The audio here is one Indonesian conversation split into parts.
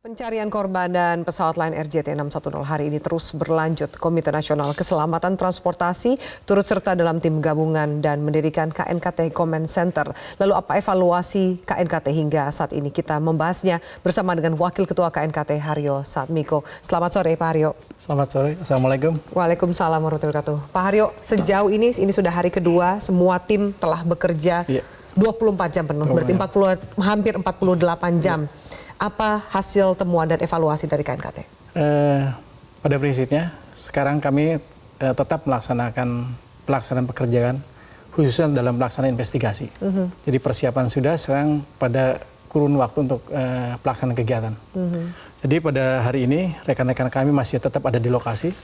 Pencarian korban dan pesawat Lion Air JT610 hari ini terus berlanjut. Komite Nasional Keselamatan Transportasi turut serta dalam tim gabungan dan mendirikan KNKT Command Center. Lalu apa evaluasi KNKT hingga saat ini? Kita membahasnya bersama dengan Wakil Ketua KNKT Haryo Satmiko. Selamat sore Pak Haryo. Selamat sore, Assalamualaikum. Waalaikumsalam warahmatullahi wabarakatuh. Pak Haryo, sejauh ini sudah hari kedua, semua tim telah bekerja 24 jam penuh, berarti hampir 48 jam. Apa hasil temuan dan evaluasi dari KNKT? Pada prinsipnya, sekarang kami tetap melaksanakan pelaksanaan pekerjaan, khususnya dalam pelaksanaan investigasi. Jadi persiapan sudah, sekarang pada kurun waktu untuk pelaksanaan kegiatan. Jadi pada hari ini, rekan-rekan kami masih tetap ada di lokasi,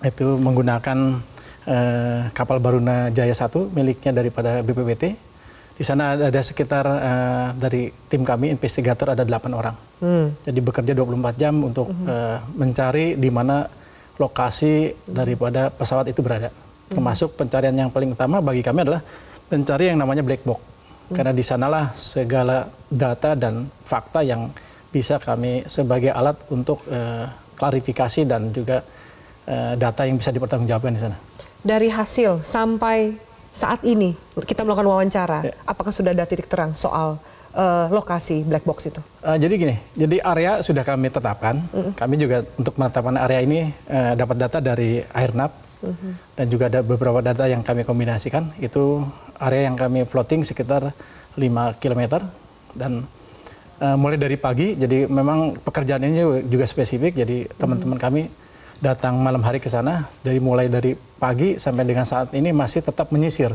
itu menggunakan kapal Baruna Jaya 1, miliknya daripada BPPT. Di sana ada sekitar dari tim kami, investigator ada 8 orang. Jadi bekerja 24 jam untuk mencari di mana lokasi daripada pesawat itu berada. Termasuk pencarian yang paling utama bagi kami adalah mencari yang namanya black box. Karena di sanalah segala data dan fakta yang bisa kami sebagai alat untuk klarifikasi dan juga data yang bisa dipertanggungjawabkan di sana. Dari hasil sampai saat ini kita melakukan wawancara, apakah sudah ada titik terang soal lokasi black box itu? Jadi gini, jadi area sudah kami tetapkan. Kami juga untuk menetapkan area ini dapat data dari Airnav dan juga ada beberapa data yang kami kombinasikan. Itu area yang kami plotting sekitar 5 km dan mulai dari pagi. Jadi memang pekerjaan ini juga spesifik. Jadi teman-teman kami datang malam hari ke sana, jadi mulai dari pagi sampai dengan saat ini masih tetap menyisir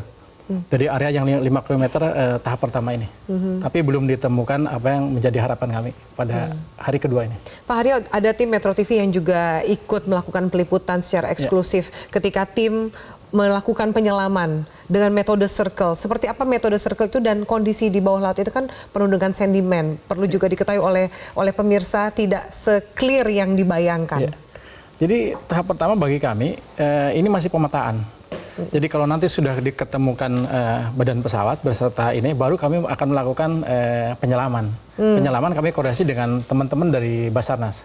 dari area yang 5 km tahap pertama ini. Tapi belum ditemukan apa yang menjadi harapan kami pada hari kedua ini. Pak Haryo, ada tim Metro TV yang juga ikut melakukan peliputan secara eksklusif ketika tim melakukan penyelaman dengan metode circle. Seperti apa metode circle itu dan kondisi di bawah laut itu kan penuh dengan sedimen. Perlu juga diketahui oleh pemirsa tidak se-clear yang dibayangkan. Jadi tahap pertama bagi kami ini masih pemetaan. Jadi kalau nanti sudah diketemukan badan pesawat beserta ini, baru kami akan melakukan penyelaman. Penyelaman kami koordinasi dengan teman-teman dari Basarnas.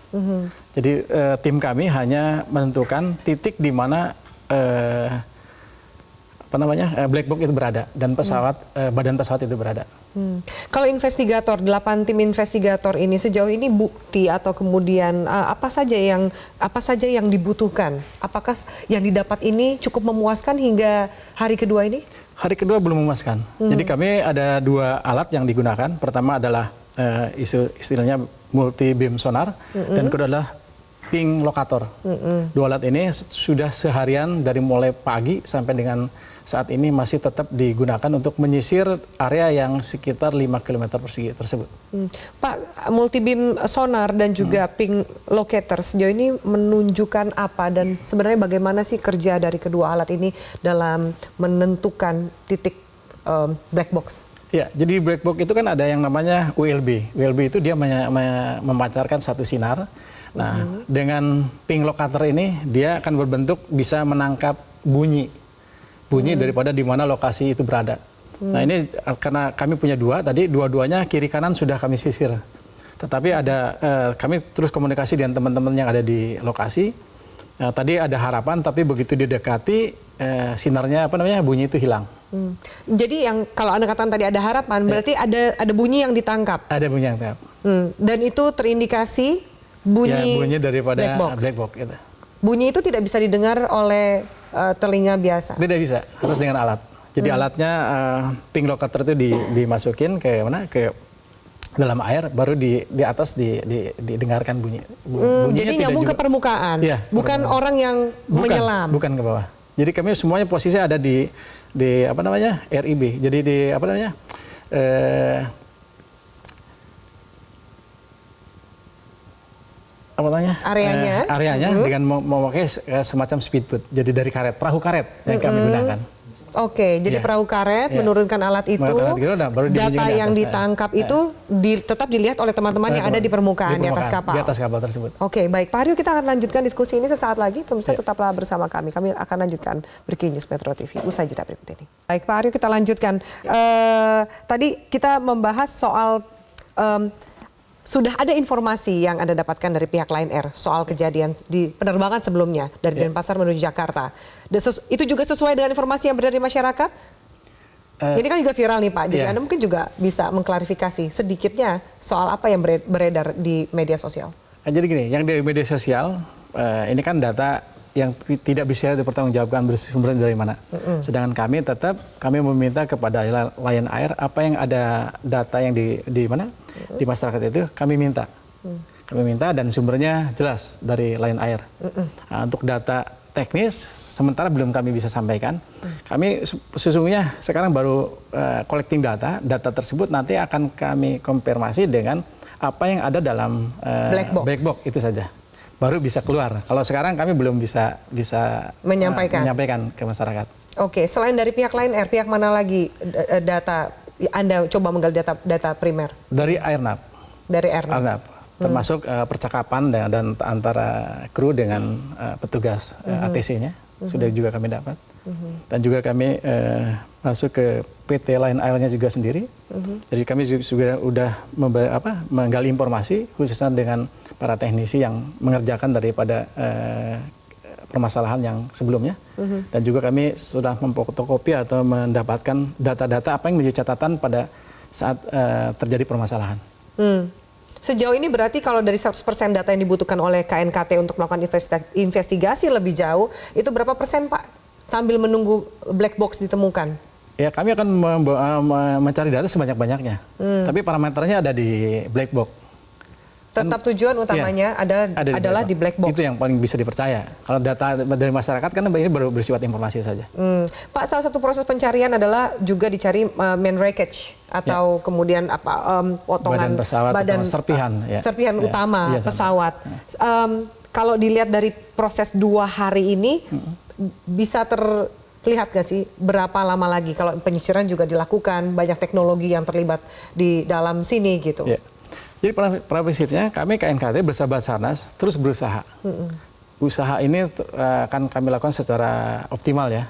Jadi tim kami hanya menentukan titik di mana black box itu berada dan pesawat badan pesawat itu berada. Kalau investigator, 8 tim investigator ini sejauh ini bukti atau kemudian apa saja yang dibutuhkan? Apakah yang didapat ini cukup memuaskan hingga hari kedua ini? Hari kedua belum memuaskan. Jadi kami ada 2 alat yang digunakan. Pertama adalah istilahnya multi beam sonar dan kedua adalah ping locator. 2 alat ini sudah seharian dari mulai pagi sampai dengan saat ini masih tetap digunakan untuk menyisir area yang sekitar 5 km persegi tersebut. Pak, multibeam sonar dan juga ping locator sejauh ini menunjukkan apa dan sebenarnya bagaimana sih kerja dari kedua alat ini dalam menentukan titik black box? Ya, jadi black box itu kan ada yang namanya ULB. ULB itu dia memancarkan satu sinar. Nah, dengan ping locator ini dia akan berbentuk bisa menangkap bunyi daripada di mana lokasi itu berada. Nah ini karena kami punya 2 tadi, dua-duanya kiri kanan sudah kami sisir. Tetapi ada kami terus komunikasi dengan teman-teman yang ada di lokasi. Tadi ada harapan, tapi begitu didekati sinarnya bunyi itu hilang. Jadi yang kalau Anda katakan tadi ada harapan, berarti ada bunyi yang ditangkap. Ada bunyi yang ditangkap. Dan itu terindikasi bunyi daripada black box gitu. Bunyi itu tidak bisa didengar oleh telinga biasa? Tidak bisa, harus dengan alat. Jadi alatnya ping locator itu dimasukin ke dalam air, baru di atas didengarkan bunyi. Jadi nyambung ke permukaan, bukan orang yang menyelam. Bukan ke bawah. Jadi kami semuanya posisi ada di RIB. Jadi areanya dengan memakai semacam speedboat, jadi dari perahu karet yang kami gunakan. Oke, jadi perahu karet menurunkan alat itu, data yang ditangkap itu tetap dilihat oleh teman-teman yang ada di permukaan, di atas kapal. Di atas kapal tersebut. Oke, baik Pak Haryo, kita akan lanjutkan diskusi ini sesaat lagi. Pemirsa tetaplah bersama kami. Kami akan lanjutkan Breaking News Metro TV usai jeda berikut ini. Baik Pak Haryo, kita lanjutkan. Tadi kita membahas soal sudah ada informasi yang Anda dapatkan dari pihak Lion Air soal kejadian di penerbangan sebelumnya dari Denpasar menuju Jakarta. Itu juga sesuai dengan informasi yang beredar di masyarakat? Ini kan juga viral nih Pak, jadi Anda mungkin juga bisa mengklarifikasi sedikitnya soal apa yang beredar di media sosial. Jadi gini, yang dari media sosial, ini kan data yang tidak bisa dipertanggungjawabkan bersumber dari mana. Sedangkan kami meminta kepada Lion Air apa yang ada data yang di mana di masyarakat itu kami minta. Kami minta dan sumbernya jelas dari Lion Air. Nah, untuk data teknis sementara belum kami bisa sampaikan. Kami sesungguhnya sekarang baru collecting data tersebut nanti akan kami konfirmasi dengan apa yang ada dalam black box itu saja. Baru bisa keluar. Kalau sekarang kami belum bisa menyampaikan ke masyarakat. Oke, selain dari pihak Lion Air, pihak mana lagi data Anda coba menggali data primer? Dari AirNav. Dari AirNav. Termasuk percakapan dan antara kru dengan petugas ATC-nya sudah juga kami dapat. Dan juga kami masuk ke PT Lion Air-nya juga sendiri. Jadi kami juga sudah menggali informasi khususnya dengan para teknisi yang mengerjakan daripada permasalahan yang sebelumnya. Dan juga kami sudah memfotokopi atau mendapatkan data-data apa yang menjadi catatan pada saat terjadi permasalahan. Sejauh ini berarti kalau dari 100% data yang dibutuhkan oleh KNKT untuk melakukan investigasi lebih jauh, itu berapa persen Pak? Sambil menunggu black box ditemukan? Ya kami akan mencari data sebanyak-banyaknya. Tapi parameternya ada di black box. Tetap tujuan utamanya adalah di black box. Itu yang paling bisa dipercaya. Kalau data dari masyarakat kan ini baru bersifat informasi saja. Pak, salah satu proses pencarian adalah juga dicari main wreckage atau kemudian potongan badan serpihan utama pesawat. Kalau dilihat dari proses 2 hari ini bisa terlihat nggak sih berapa lama lagi kalau penyisiran juga dilakukan, banyak teknologi yang terlibat di dalam sini gitu. Jadi pada prinsipnya kami KNKT bersama Basarnas terus berusaha. Usaha ini akan kami lakukan secara optimal ya.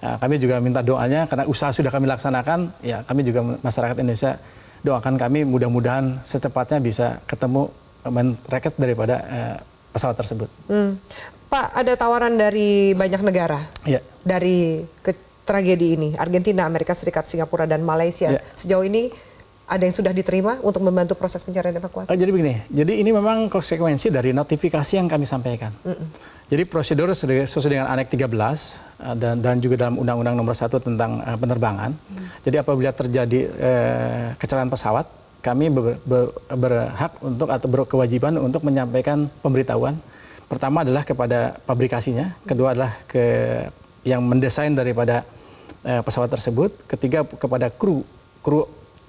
Nah, kami juga minta doanya karena usaha sudah kami laksanakan, ya kami juga masyarakat Indonesia doakan kami mudah-mudahan secepatnya bisa ketemu main raket daripada pesawat tersebut. Pak, ada tawaran dari banyak negara dari tragedi ini, Argentina, Amerika Serikat, Singapura, dan Malaysia. Sejauh ini ada yang sudah diterima untuk membantu proses pencarian evakuasi? Jadi begini, jadi ini memang konsekuensi dari notifikasi yang kami sampaikan. Jadi prosedur sesuai dengan Aneks 13 dan juga dalam Undang-Undang Nomor 1 tentang penerbangan. Jadi apabila terjadi kecelakaan pesawat, kami berhak untuk atau berkewajiban untuk menyampaikan pemberitahuan. Pertama adalah kepada pabrikasinya, kedua adalah yang mendesain daripada pesawat tersebut, ketiga kepada kru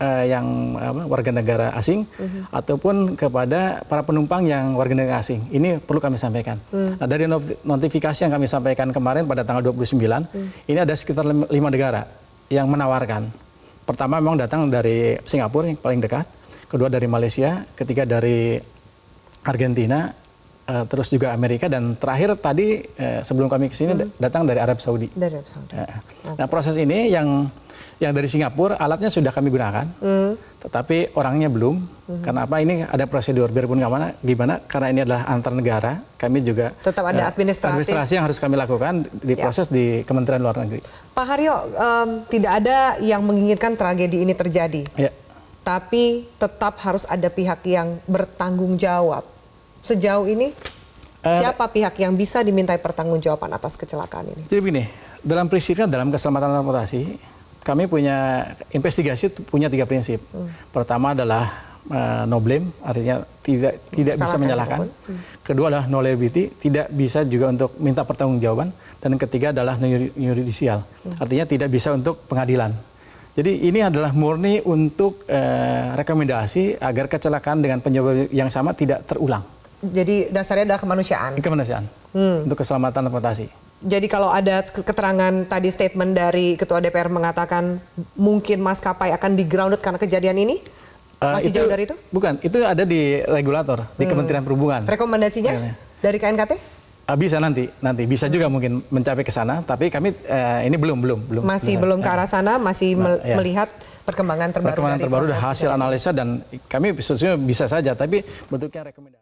yang warga negara asing ataupun kepada para penumpang yang warga negara asing. Ini perlu kami sampaikan. Nah, dari notifikasi yang kami sampaikan kemarin pada tanggal 29, ini ada sekitar 5 negara yang menawarkan. Pertama memang datang dari Singapura yang paling dekat, kedua dari Malaysia, ketiga dari Argentina, terus juga Amerika, dan terakhir tadi sebelum kami ke sini datang dari Arab Saudi. Dari Arab Saudi. Nah, proses ini yang dari Singapura alatnya sudah kami gunakan, tetapi orangnya belum. Karena apa? Ini ada prosedur, biarpun gimana, karena ini adalah antar negara, kami juga tetap ada administrasi yang harus kami lakukan diproses di Kementerian Luar Negeri. Pak Haryo, tidak ada yang menginginkan tragedi ini terjadi, tapi tetap harus ada pihak yang bertanggung jawab. Sejauh ini siapa pihak yang bisa dimintai pertanggungjawaban atas kecelakaan ini? Jadi begini, dalam prinsipnya dalam keselamatan transportasi kami punya investigasi punya 3 prinsip. Pertama adalah no blame, artinya tidak bisa menyalahkan. Kedua adalah no liability, tidak bisa juga untuk minta pertanggungjawaban. Dan yang ketiga adalah no judicial, artinya tidak bisa untuk pengadilan. Jadi ini adalah murni untuk rekomendasi agar kecelakaan dengan penyebab yang sama tidak terulang. Jadi dasarnya adalah kemanusiaan. Kemanusiaan untuk keselamatan transportasi. Jadi kalau ada keterangan tadi statement dari Ketua DPR mengatakan mungkin maskapai akan di-grounded karena kejadian ini, masih jauh dari itu? Bukan, itu ada di regulator, di Kementerian Perhubungan. Rekomendasinya dari KNKT? Bisa nanti bisa juga mungkin mencapai ke sana, tapi kami ini belum masih belum ke arah sana, masih melihat perkembangan terbaru dari hasil analisa, dan kami sebetulnya bisa saja, tapi bentuknya rekomendasi.